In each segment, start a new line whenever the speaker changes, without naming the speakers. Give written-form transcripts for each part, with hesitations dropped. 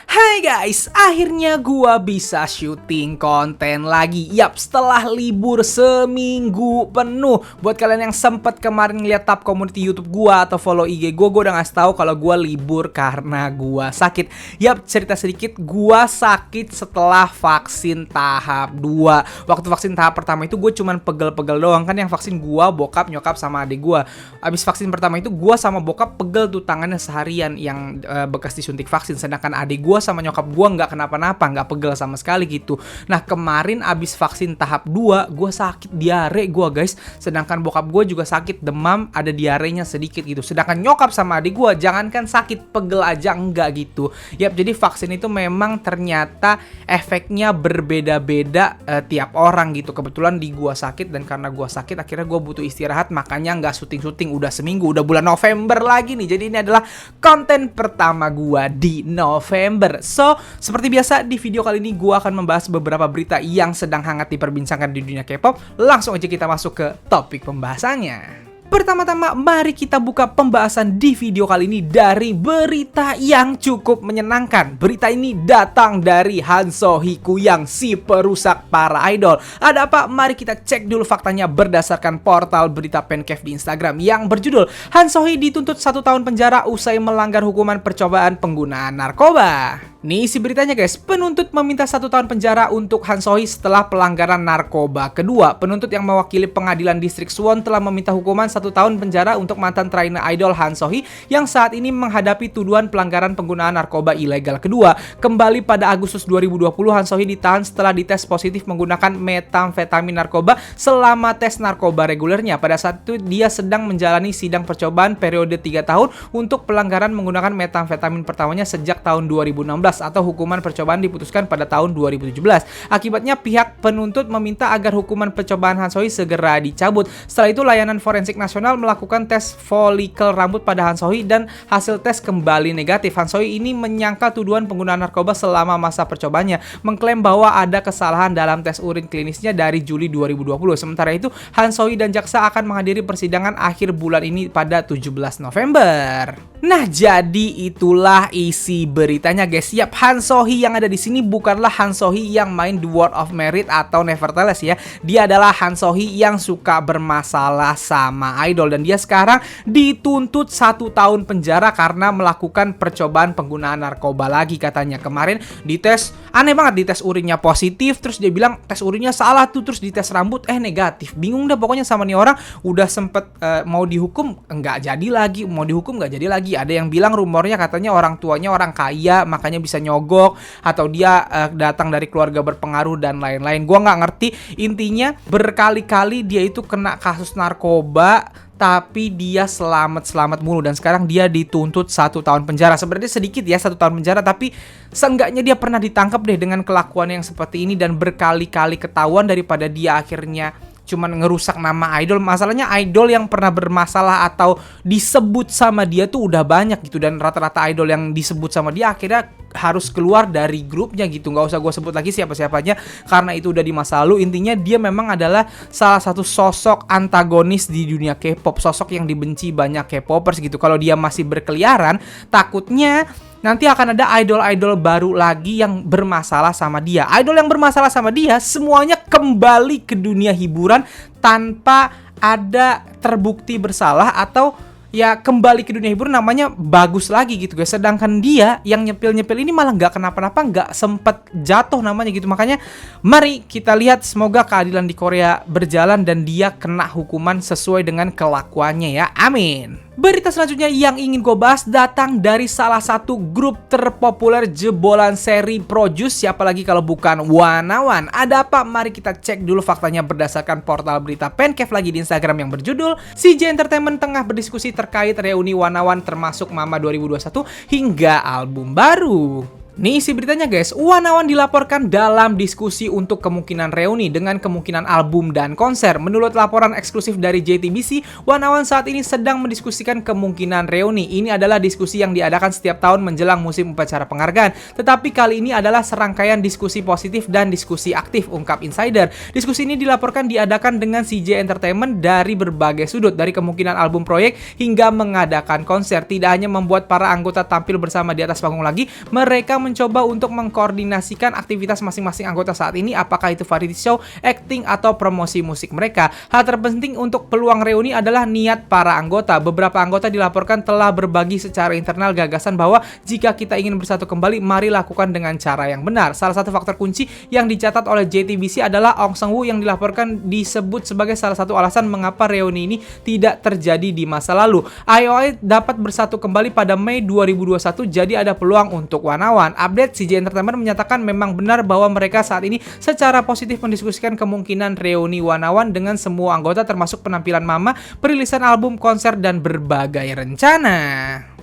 Hai guys, akhirnya gua bisa syuting konten lagi. Yap, setelah libur seminggu penuh. Buat kalian yang sempet kemarin ngeliat tab community YouTube gua atau follow IG gua udah ngasih tahu kalau gua libur karena gua sakit. Yap, cerita sedikit, gua sakit setelah vaksin tahap 2. Waktu vaksin tahap pertama itu gue cuman pegel-pegel doang, kan yang vaksin gua, bokap, nyokap sama adik gua. Abis vaksin pertama itu gua sama bokap pegel tuh tangannya seharian yang bekas disuntik vaksin, sedangkan adik gua sama nyokap gua nggak kenapa-napa, nggak pegel sama sekali gitu. Nah kemarin abis vaksin tahap 2 gua sakit diare gua guys, sedangkan bokap gua juga sakit demam, ada diarenya sedikit gitu. Sedangkan nyokap sama adik gua jangankan sakit, pegel aja enggak gitu. Yap, jadi vaksin itu memang ternyata efeknya berbeda-beda tiap orang gitu. Kebetulan di gua sakit dan karena gua sakit akhirnya gua butuh istirahat, makanya nggak syuting-syuting udah seminggu, udah bulan November lagi nih. Jadi ini adalah konten pertama gua di November. So, seperti biasa di video kali ini gua akan membahas beberapa berita yang sedang hangat diperbincangkan di dunia K-pop. Langsung aja kita masuk ke topik pembahasannya. Pertama-tama, mari kita buka pembahasan di video kali ini dari berita yang cukup menyenangkan. Berita ini datang dari Han So-hee yang si perusak para idol. Ada apa? Mari kita cek dulu faktanya berdasarkan portal berita Pancake di Instagram yang berjudul Han So-hee dituntut 1 tahun penjara usai melanggar hukuman percobaan penggunaan narkoba. Nih isi beritanya guys, penuntut meminta 1 tahun penjara untuk Han So-hee setelah pelanggaran narkoba. Kedua, penuntut yang mewakili pengadilan distrik Suwon telah meminta hukuman 1 tahun penjara untuk mantan trainer idol Han So-hee yang saat ini menghadapi tuduhan pelanggaran penggunaan narkoba ilegal. Kedua, kembali pada Agustus 2020 Han So-hee ditahan setelah dites positif menggunakan metamfetamin narkoba selama tes narkoba regulernya. Pada saat itu dia sedang menjalani sidang percobaan periode 3 tahun untuk pelanggaran menggunakan metamfetamin pertamanya sejak tahun 2016 atau hukuman percobaan diputuskan pada tahun 2017. Akibatnya pihak penuntut meminta agar hukuman percobaan Han So-hee segera dicabut. Setelah itu layanan forensik nasional melakukan tes folikel rambut pada Han So-hee dan hasil tes kembali negatif. Han So-hee ini menyangkal tuduhan penggunaan narkoba selama masa percobaannya, mengklaim bahwa ada kesalahan dalam tes urin klinisnya dari Juli 2020. Sementara itu Han So-hee dan jaksa akan menghadiri persidangan akhir bulan ini pada 17 November. Nah, jadi itulah isi beritanya guys. Yap, Han So-hee yang ada di sini bukanlah Han So-hee yang main The World of Merit atau Nevertheless ya. Dia adalah Han So-hee yang suka bermasalah sama idol dan dia sekarang dituntut 1 tahun penjara karena melakukan percobaan penggunaan narkoba lagi katanya. Kemarin dites, aneh banget, dites urinnya positif, terus dia bilang tes urinnya salah tuh, terus dites rambut negatif. Bingung dah pokoknya sama nih orang. Udah sempet mau dihukum nggak jadi lagi, mau dihukum nggak jadi lagi. Ada yang bilang rumornya katanya orang tuanya orang kaya makanya bisa nyogok, atau dia datang dari keluarga berpengaruh dan lain-lain. Gua nggak ngerti. Intinya berkali-kali dia itu kena kasus narkoba tapi dia selamat mulu dan sekarang dia dituntut 1 tahun penjara. Sebenarnya sedikit ya 1 tahun penjara, tapi seenggaknya dia pernah ditangkap deh dengan kelakuan yang seperti ini dan berkali-kali ketahuan daripada dia akhirnya cuman ngerusak nama idol. Masalahnya idol yang pernah bermasalah atau disebut sama dia tuh udah banyak gitu, dan rata-rata idol yang disebut sama dia akhirnya harus keluar dari grupnya gitu. Nggak usah gue sebut lagi siapa-siapanya karena itu udah di masa lalu. Intinya dia memang adalah salah satu sosok antagonis di dunia K-pop, sosok yang dibenci banyak K-popers gitu. Kalau dia masih berkeliaran, takutnya nanti akan ada idol-idol baru lagi yang bermasalah sama dia. Idol yang bermasalah sama dia semuanya kembali ke dunia hiburan tanpa ada terbukti bersalah atau ya kembali ke dunia hiburan namanya bagus lagi gitu guys. Sedangkan dia yang nyepil-nyepil ini malah nggak kenapa-napa, nggak sempet jatuh namanya gitu. Makanya mari kita lihat, semoga keadilan di Korea berjalan dan dia kena hukuman sesuai dengan kelakuannya ya. Amin. Berita selanjutnya yang ingin gue bahas datang dari salah satu grup terpopuler jebolan seri Produce. Siapa lagi kalau bukan Wanawan. Ada apa? Mari kita cek dulu faktanya berdasarkan portal berita Pancake lagi di Instagram yang berjudul CJ Entertainment tengah berdiskusi terkait reuni Wanawan termasuk Mama 2021 hingga album baru. Nih isi beritanya guys, Wanawan dilaporkan dalam diskusi untuk kemungkinan reuni dengan kemungkinan album dan konser. Menurut laporan eksklusif dari JTBC, Wanawan saat ini sedang mendiskusikan kemungkinan reuni. Ini adalah diskusi yang diadakan setiap tahun menjelang musim upacara penghargaan. Tetapi kali ini adalah serangkaian diskusi positif dan diskusi aktif, ungkap insider. Diskusi ini dilaporkan diadakan dengan CJ Entertainment dari berbagai sudut, dari kemungkinan album proyek hingga mengadakan konser. Tidak hanya membuat para anggota tampil bersama di atas panggung lagi, mereka mencoba untuk mengkoordinasikan aktivitas masing-masing anggota saat ini, apakah itu variety show, acting, atau promosi musik mereka. Hal terpenting untuk peluang reuni adalah niat para anggota. Beberapa anggota dilaporkan telah berbagi secara internal gagasan bahwa jika kita ingin bersatu kembali, mari lakukan dengan cara yang benar. Salah satu faktor kunci yang dicatat oleh JTBC adalah Ong Seung-woo yang dilaporkan disebut sebagai salah satu alasan mengapa reuni ini tidak terjadi di masa lalu. IOI dapat bersatu kembali pada Mei 2021, jadi ada peluang untuk Wanawan. Update, CJ Entertainment menyatakan memang benar bahwa mereka saat ini secara positif mendiskusikan kemungkinan reuni Wanawan dengan semua anggota termasuk penampilan Mama, perilisan album, konser, dan berbagai rencana.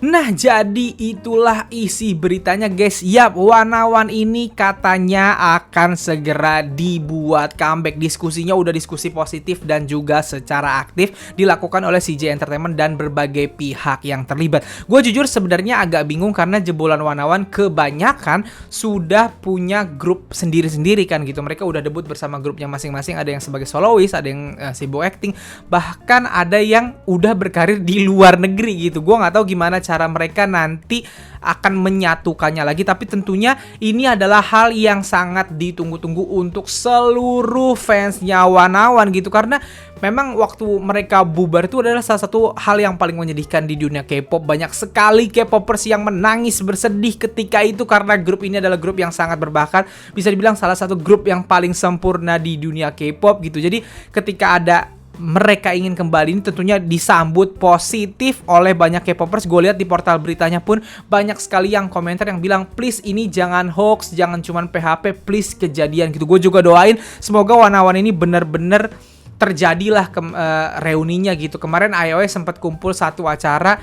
Nah, jadi itulah isi beritanya guys. Yap, Wanawan ini katanya akan segera dibuat comeback. Diskusinya udah diskusi positif dan juga secara aktif dilakukan oleh CJ Entertainment dan berbagai pihak yang terlibat. Gue jujur sebenarnya agak bingung karena jebolan Wanawan kebanyakan sudah punya grup sendiri-sendiri kan gitu. Mereka udah debut bersama grupnya masing-masing, ada yang sebagai soloist, ada yang sibuk acting, bahkan ada yang udah berkarir di luar negeri gitu. Gue nggak tahu gimana cara mereka nanti akan menyatukannya lagi, tapi tentunya ini adalah hal yang sangat ditunggu-tunggu untuk seluruh fansnya Wanawan gitu, karena memang waktu mereka bubar itu adalah salah satu hal yang paling menyedihkan di dunia K-pop. Banyak sekali K-popers yang menangis bersedih ketika itu karena grup ini adalah grup yang sangat berbakat, bisa dibilang salah satu grup yang paling sempurna di dunia K-pop gitu. Jadi ketika ada mereka ingin kembali ini tentunya disambut positif oleh banyak K-popers. Gue lihat di portal beritanya pun banyak sekali yang komentar yang bilang please ini jangan hoax, jangan cuman PHP, please kejadian gitu. Gue juga doain semoga Wanawan ini bener-bener terjadilah reuninya gitu. Kemarin IOI sempat kumpul satu acara,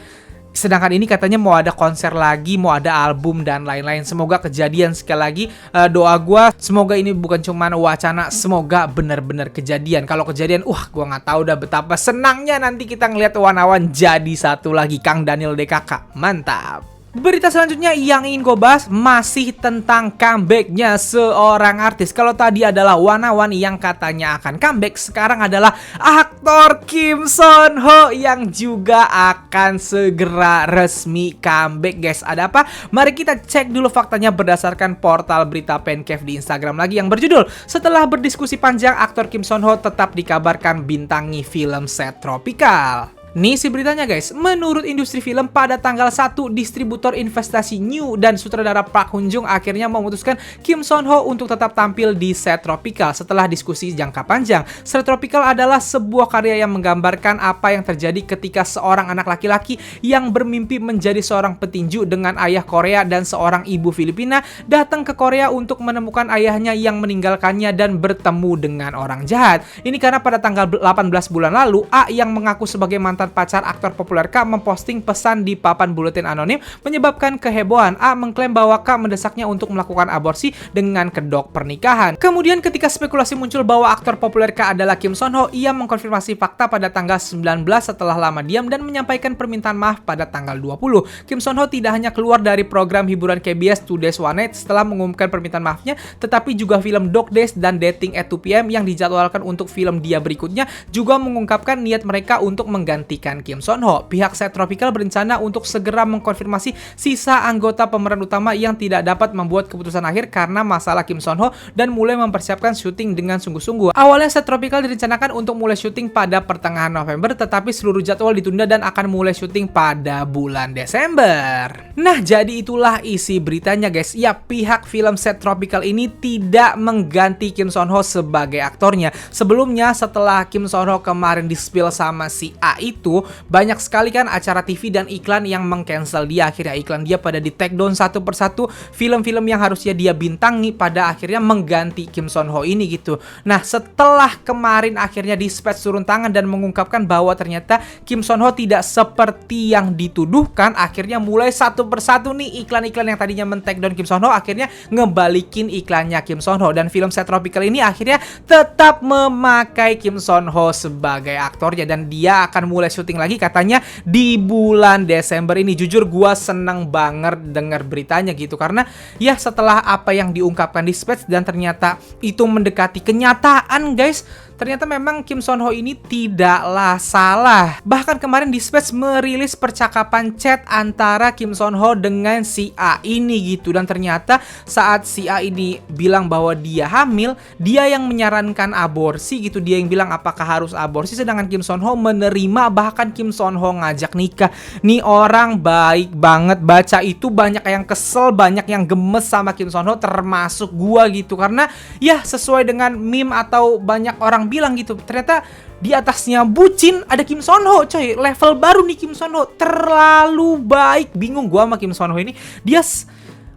sedangkan ini katanya mau ada konser lagi, mau ada album dan lain-lain. Semoga kejadian. Sekali lagi doa gue semoga ini bukan cuman wacana, semoga benar-benar kejadian. Kalau kejadian, gue nggak tahu udah betapa senangnya nanti kita ngeliat Wanawan jadi satu lagi. Kang Daniel DKK, mantap. Berita selanjutnya yang ingin gue bahas masih tentang comebacknya seorang artis. Kalau tadi adalah Wanawan yang katanya akan comeback, sekarang adalah aktor Kim Son Ho yang juga akan segera resmi comeback guys. Ada apa? Mari kita cek dulu faktanya berdasarkan portal berita Pancave di Instagram lagi yang berjudul setelah berdiskusi panjang, aktor Kim Son Ho tetap dikabarkan bintangi film Set Tropical. Nih si beritanya guys, menurut industri film pada tanggal 1 distributor investasi New dan sutradara Park Hoon Jung akhirnya memutuskan Kim Son Ho untuk tetap tampil di Set Tropical setelah diskusi jangka panjang. Set Tropical adalah sebuah karya yang menggambarkan apa yang terjadi ketika seorang anak laki-laki yang bermimpi menjadi seorang petinju dengan ayah Korea dan seorang ibu Filipina datang ke Korea untuk menemukan ayahnya yang meninggalkannya dan bertemu dengan orang jahat. Ini karena pada tanggal 18 bulan lalu, A yang mengaku sebagai mantan pacar aktor populer K memposting pesan di papan buletin anonim menyebabkan kehebohan. A mengklaim bahwa K mendesaknya untuk melakukan aborsi dengan kedok pernikahan. Kemudian ketika spekulasi muncul bahwa aktor populer K adalah Kim Son Ho, ia mengkonfirmasi fakta pada tanggal 19 setelah lama diam dan menyampaikan permintaan maaf pada tanggal 20. Kim Son Ho tidak hanya keluar dari program hiburan KBS 2 Days One Night setelah mengumumkan permintaan maafnya, tetapi juga film Dog Days dan Dating at 2 PM yang dijadwalkan untuk film dia berikutnya juga mengungkapkan niat mereka untuk mengganti Kim Son Ho. Pihak Set Tropical berencana untuk segera mengkonfirmasi sisa anggota pemeran utama yang tidak dapat membuat keputusan akhir karena masalah Kim Son Ho dan mulai mempersiapkan syuting dengan sungguh-sungguh. Awalnya Set Tropical direncanakan untuk mulai syuting pada pertengahan November, tetapi seluruh jadwal ditunda dan akan mulai syuting pada bulan Desember. Nah, jadi itulah isi beritanya guys. Ya, pihak film Set Tropical ini tidak mengganti Kim Son Ho sebagai aktornya. Sebelumnya setelah Kim Son Ho kemarin di-spill sama si A itu, banyak sekali kan acara TV dan iklan yang meng-cancel dia. Akhirnya iklan dia pada di take down satu persatu. Film-film yang harusnya dia bintangi pada akhirnya mengganti Kim Son Ho ini gitu. Nah, setelah kemarin akhirnya dispatch turun tangan dan mengungkapkan bahwa ternyata Kim Son Ho tidak seperti yang dituduhkan, akhirnya mulai satu persatu nih iklan-iklan yang tadinya men-take down Kim Son Ho akhirnya ngebalikin iklannya Kim Son Ho, dan film Set Tropical ini akhirnya tetap memakai Kim Son Ho sebagai aktornya dan dia akan mulai mulai syuting lagi katanya di bulan Desember ini. Jujur gue seneng banget denger beritanya gitu, karena ya setelah apa yang diungkapkan di Dispatch dan ternyata itu mendekati kenyataan guys, ternyata memang Kim Son Ho ini tidaklah salah. Bahkan kemarin Dispatch merilis percakapan chat antara Kim Son Ho dengan si A ini gitu, dan ternyata saat si A ini bilang bahwa dia hamil, dia yang menyarankan aborsi gitu, dia yang bilang apakah harus aborsi, sedangkan Kim Son Ho menerima, bahkan Kim Son Ho ngajak nikah. Nih orang baik banget. Baca itu banyak yang kesel, banyak yang gemes sama Kim Son Ho, termasuk gua gitu, karena ya sesuai dengan meme atau banyak orang bilang gitu, ternyata di atasnya bucin ada Kim Son Ho coy. Level baru nih Kim Son Ho, terlalu baik. Bingung gua sama Kim Son Ho ini. Dia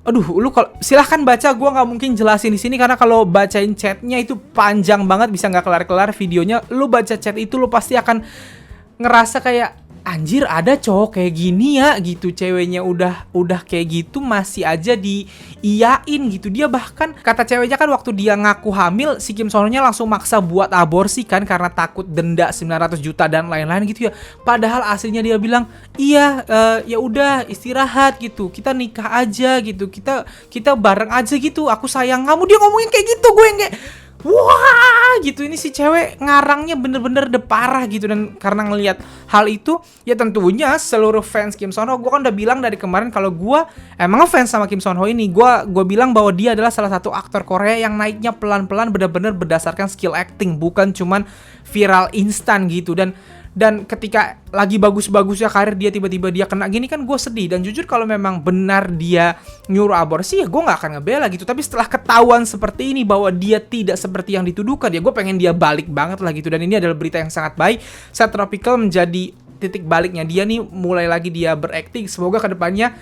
aduh, lu kalau silahkan baca, gua nggak mungkin jelasin di sini karena kalau bacain chatnya itu panjang banget, bisa nggak kelar-kelar videonya. Lu baca chat itu lu pasti akan ngerasa kayak anjir, ada cowok kayak gini ya gitu, ceweknya udah kayak gitu masih aja diiyain gitu. Dia bahkan kata ceweknya kan waktu dia ngaku hamil, si Kim Son Ho-nya langsung maksa buat aborsi kan karena takut denda 900 juta dan lain-lain gitu ya. Padahal aslinya dia bilang, "Iya, ya udah istirahat gitu. Kita nikah aja gitu. Kita bareng aja gitu. Aku sayang kamu." Dia ngomongin kayak gitu, gue yang kayak wah gitu, ini si cewek ngarangnya bener-bener parah gitu. Dan karena ngelihat hal itu, ya tentunya seluruh fans Kim Son Ho, gue kan udah bilang dari kemarin kalau gue emang ngefans sama Kim Son Ho ini. Gue bilang bahwa dia adalah salah satu aktor Korea yang naiknya pelan-pelan, bener-bener berdasarkan skill acting, bukan cuman viral instan gitu. Dan ketika lagi bagus-bagusnya karir dia, tiba-tiba dia kena gini kan gue sedih. Dan jujur kalau memang benar dia nyuruh aborsi, ya gue gak akan ngebela gitu. Tapi setelah ketahuan seperti ini bahwa dia tidak seperti yang dituduhkan, ya gue pengen dia balik banget lah gitu. Dan ini adalah berita yang sangat baik. Set Tropical menjadi titik baliknya dia nih, mulai lagi dia berakting. Semoga kedepannya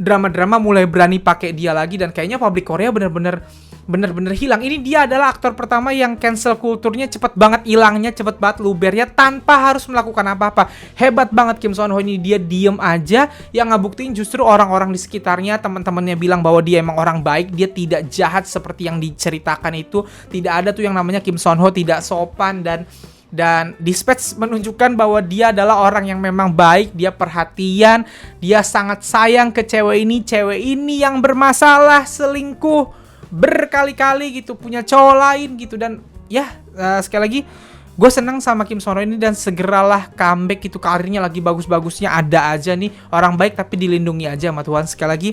drama-drama mulai berani pakai dia lagi, dan kayaknya publik Korea bener-bener hilang. Ini dia adalah aktor pertama yang cancel kulturnya cepet banget hilangnya, cepet banget lubernya tanpa harus melakukan apa-apa. Hebat banget Kim Son Ho ini, dia diem aja, yang ngebuktiin justru orang-orang di sekitarnya, teman-temannya bilang bahwa dia emang orang baik, dia tidak jahat seperti yang diceritakan itu. Tidak ada tuh yang namanya Kim Son Ho tidak sopan, dan Dispatch menunjukkan bahwa dia adalah orang yang memang baik, dia perhatian, dia sangat sayang ke cewek ini yang bermasalah, selingkuh berkali-kali gitu, punya cowok lain gitu. Dan ya sekali lagi gue senang sama Kim Son Ho ini, dan segeralah comeback gitu, karirnya lagi bagus-bagusnya. Ada aja nih orang baik tapi dilindungi aja sama Tuhan. Sekali lagi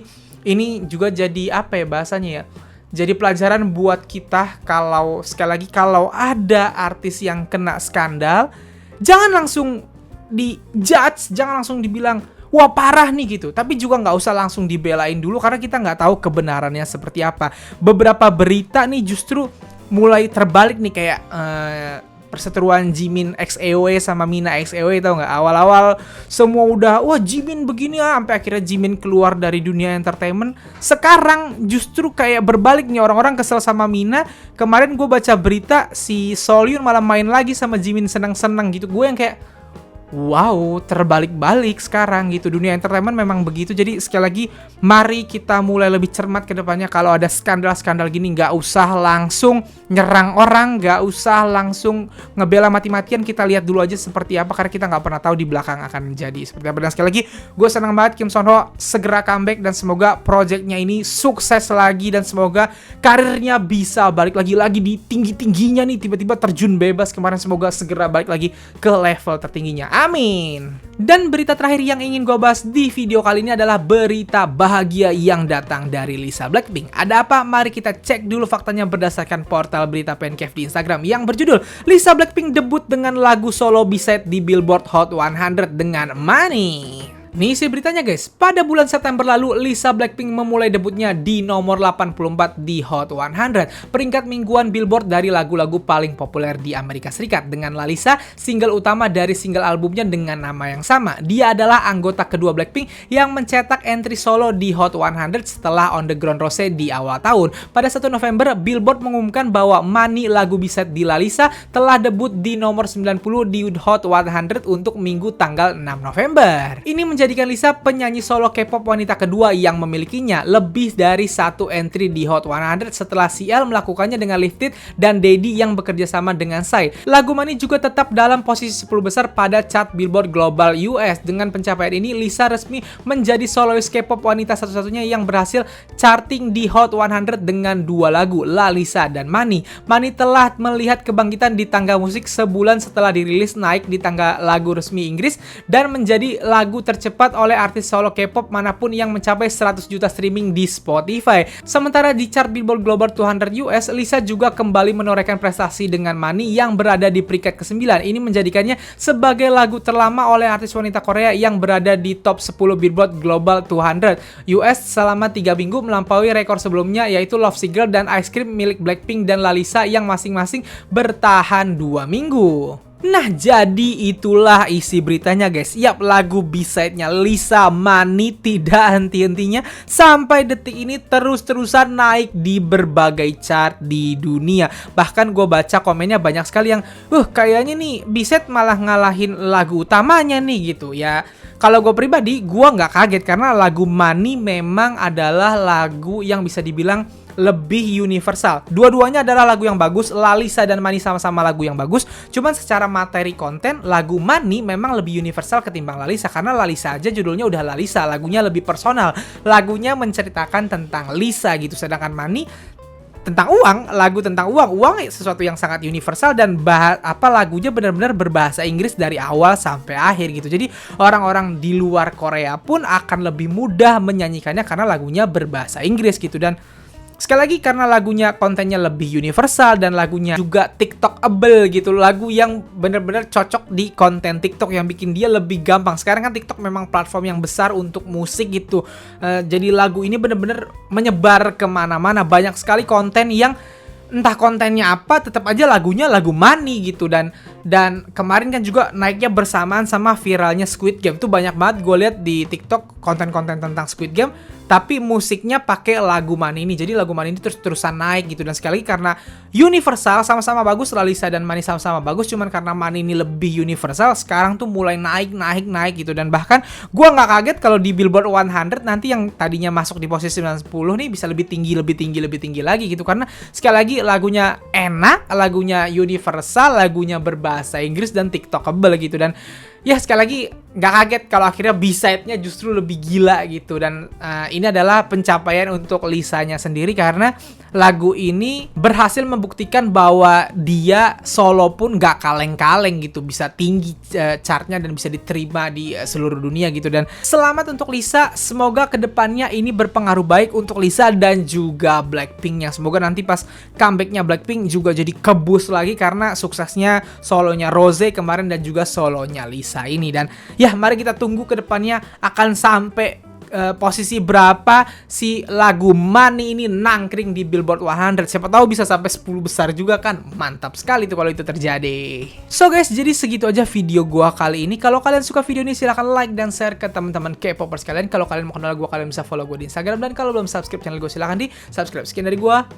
ini juga jadi apa ya bahasanya ya, jadi pelajaran buat kita. Kalau sekali lagi kalau ada artis yang kena skandal, jangan langsung di-judge, jangan langsung dibilang wah parah nih gitu. Tapi juga nggak usah langsung dibelain dulu, karena kita nggak tahu kebenarannya seperti apa. Beberapa berita nih justru mulai terbalik nih, kayak perseteruan Jimin X EOE sama Mina X EOE, tau nggak? Awal-awal semua udah wah Jimin begini ya, sampai akhirnya Jimin keluar dari dunia entertainment. Sekarang justru kayak berbalik nih, orang-orang kesel sama Mina. Kemarin gue baca berita si Solyun malah main lagi sama Jimin, senang-senang gitu. Gue yang kayak wow, terbalik-balik sekarang gitu. Dunia entertainment memang begitu. Jadi sekali lagi, mari kita mulai lebih cermat ke depannya. Kalau ada skandal-skandal gini, nggak usah langsung nyerang orang, nggak usah langsung ngebela mati-matian. Kita lihat dulu aja seperti apa, karena kita nggak pernah tahu di belakang akan jadi seperti apa. Dan sekali lagi, gue senang banget Kim Son Ho segera comeback, dan semoga projectnya ini sukses lagi, dan semoga karirnya bisa balik lagi di tinggi-tingginya nih, tiba-tiba terjun bebas kemarin. Semoga segera balik lagi ke level tertingginya. Amin. Dan berita terakhir yang ingin gue bahas di video kali ini adalah berita bahagia yang datang dari Lisa Blackpink. Ada apa? Mari kita cek dulu faktanya berdasarkan portal berita Pancake di Instagram yang berjudul Lisa Blackpink debut dengan lagu solo B-side di Billboard Hot 100 dengan Money. Nih isi beritanya guys, pada bulan September lalu Lisa Blackpink memulai debutnya di nomor 84 di Hot 100, peringkat mingguan Billboard dari lagu-lagu paling populer di Amerika Serikat. Dengan La Lisa, single utama dari single albumnya dengan nama yang sama. Dia adalah anggota kedua Blackpink yang mencetak entry solo di Hot 100 setelah On The Ground Rose di awal tahun. Pada 1 November, Billboard mengumumkan bahwa Money, lagu B-side di La Lisa, telah debut di nomor 90 di Hot 100 untuk minggu tanggal 6 November. Ini menjadikan Lisa penyanyi solo K-pop wanita kedua yang memilikinya lebih dari satu entry di Hot 100 setelah CL melakukannya dengan Lifted dan Daddy yang bekerja sama dengan Psy. Lagu Money juga tetap dalam posisi 10 besar pada chart Billboard Global US. Dengan pencapaian ini, Lisa resmi menjadi solois K-pop wanita satu-satunya yang berhasil charting di Hot 100 dengan dua lagu, La Lisa dan Money. Money telah melihat kebangkitan di tangga musik sebulan setelah dirilis, naik di tangga lagu resmi Inggris dan menjadi lagu tercepat oleh artis solo K-pop manapun yang mencapai 100 juta streaming di Spotify. Sementara di chart Billboard Global 200 US, Lisa juga kembali menorehkan prestasi dengan Money yang berada di peringkat ke-9. Ini menjadikannya sebagai lagu terlama oleh artis wanita Korea yang berada di top 10 Billboard Global 200 US selama 3 minggu, melampaui rekor sebelumnya yaitu Love Sick Girl dan Ice Cream milik Blackpink dan La Lisa yang masing-masing bertahan 2 minggu. Nah, jadi itulah isi beritanya guys. Yap, lagu B-side-nya Lisa Money tidak henti-hentinya sampai detik ini terus-terusan naik di berbagai chart di dunia. Bahkan gue baca komennya banyak sekali yang kayaknya nih B-side malah ngalahin lagu utamanya nih gitu ya. Kalau gue pribadi, gue nggak kaget karena lagu Money memang adalah lagu yang bisa dibilang lebih universal. Dua-duanya adalah lagu yang bagus. La Lisa dan Money sama-sama lagu yang bagus. Cuman secara materi konten, lagu Money memang lebih universal ketimbang La Lisa. Karena La Lisa aja judulnya udah La Lisa, lagunya lebih personal. Lagunya menceritakan tentang Lisa gitu. Sedangkan Money tentang uang, lagu tentang uang. Uang sesuatu yang sangat universal dan lagunya benar-benar berbahasa Inggris dari awal sampai akhir gitu. Jadi orang-orang di luar Korea pun akan lebih mudah menyanyikannya karena lagunya berbahasa Inggris gitu. Dan sekali lagi karena lagunya kontennya lebih universal dan lagunya juga TikTokable gitu. Lagu yang bener-bener cocok di konten TikTok yang bikin dia lebih gampang. Sekarang kan TikTok memang platform yang besar untuk musik gitu. Jadi lagu ini bener-bener menyebar kemana-mana. Banyak sekali konten yang entah kontennya apa, tetap aja lagunya lagu Money gitu. Dan kemarin kan juga naiknya bersamaan sama viralnya Squid Game. Tuh banyak banget gue lihat di TikTok konten-konten tentang Squid Game, tapi musiknya pakai lagu Money ini. Jadi lagu Money ini terus-terusan naik gitu. Dan sekali lagi karena universal, sama-sama bagus. La Lisa dan Money sama-sama bagus. Cuman karena Money ini lebih universal, sekarang tuh mulai naik gitu. Dan bahkan gue nggak kaget kalau di Billboard 100 nanti yang tadinya masuk di posisi 90 nih bisa lebih tinggi lagi gitu. Karena sekali lagi lagunya enak, lagunya universal, lagunya berbahasa Inggris dan TikTokable gitu. Dan ya sekali lagi nggak kaget kalau akhirnya B-side-nya justru lebih gila gitu. Dan ini adalah pencapaian untuk Lisanya sendiri karena lagu ini berhasil membuktikan bahwa dia solo pun nggak kaleng-kaleng gitu, bisa tinggi chartnya dan bisa diterima di seluruh dunia gitu. Dan selamat untuk Lisa, semoga kedepannya ini berpengaruh baik untuk Lisa dan juga Blackpink-nya. Semoga nanti pas comeback-nya Blackpink juga jadi kebus lagi karena suksesnya solonya Rose kemarin dan juga solonya Lisa ini. Dan ya mari kita tunggu kedepannya akan sampai posisi berapa si lagu Money ini nangkring di Billboard 100. Siapa tahu bisa sampai 10 besar juga kan. Mantap sekali tuh kalau itu terjadi. So guys, jadi segitu aja video gua kali ini. Kalau kalian suka video ini silahkan like dan share ke teman-teman K-popers kalian. Kalau kalian mau kenal gua, kalian bisa follow gua di Instagram. Dan kalau belum subscribe channel gua silahkan di subscribe. Sekian dari gua.